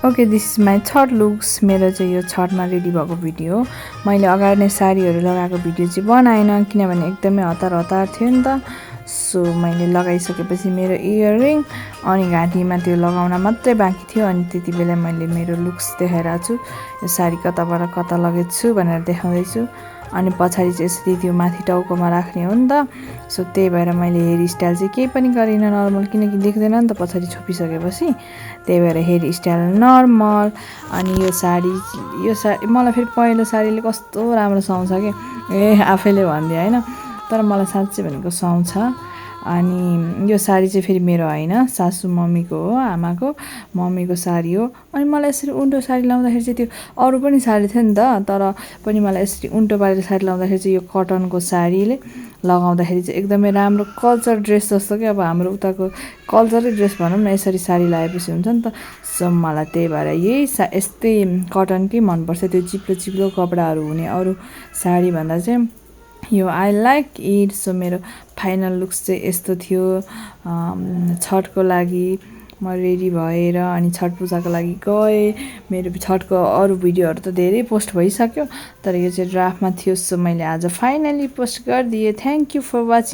Okay this is my Chhath looks. मेरो चाहिँ यो छठमा रेडी भएको भिडियो हो। मैले अगाडि नै साडीहरू लगाएको भिडियो चाहिँ बनाएन किनभने एकदमै हतार थियो नि त। सो मैले लगाइसकेपछि मेरो इयररिङ अनि घाँटीमा त्यो लगाउन मात्रै बाँकी थियो। अनि त्यति बेला मैले मेरो लुक्स देखाइरहेको छु। यो साडी कताबाट कता लगेछु भनेर देखाउँदैछु। अनि पछाडि चाहिँ यसरी त्यो माथि टाउकोमा राख्ने हो नि त। सो त्यही भएर मैले हेयर स्टाइल चाहिँ केही पनि गरिनँ नर्मल, किनकि देख्दैन नि त पछाडि छोपिसकेपछि। त्यही भएर हेयर स्टाइल नर्मल। अनि यो साडी मलाई फेरि पहिलो साडीले कस्तो राम्रो सुहाउँछ कि आफैले भनिदिएँ होइन, तर मलाई साँच्चै भनेको सुहाउँछ। अनि यो साडी चाहिँ फेरि मेरो होइन, सासू मम्मीको हो, आमाको मम्मीको साडी हो। अनि मलाई यसरी उल्टो साडी लाउँदाखेरि चाहिँ त्यो अरू पनि साडी थियो नि त, तर पनि मलाई यसरी उल्टो पारेर साडी लाउँदाखेरि चाहिँ यो कटनको साडीले लगाउँदाखेरि चाहिँ एकदमै राम्रो कल्चर ड्रेस जस्तो कि अब हाम्रो उताको कल्चरै ड्रेस भनौँ न, यसरी साडी लगाएपछि हुन्छ नि त। सो मलाई त्यही भएर यस्तै कटनकै मनपर्छ, त्यो चिप्लो कपडाहरू हुने अरू साडी भन्दा चाहिँ यो आई लाइक इट। सो मेरो फाइनल लुक्स चाहिँ यस्तो थियो। छठको लागि म रेडी भएर अनि छठ पूजाको लागि गएँ। मेरो छठको अरू भिडियोहरू त धेरै पोस्ट भइसक्यो, तर यो चाहिँ ड्राफ्टमा थियो। सो मैले आज फाइनली पोस्ट गरिदिएँ। Thank you for watching.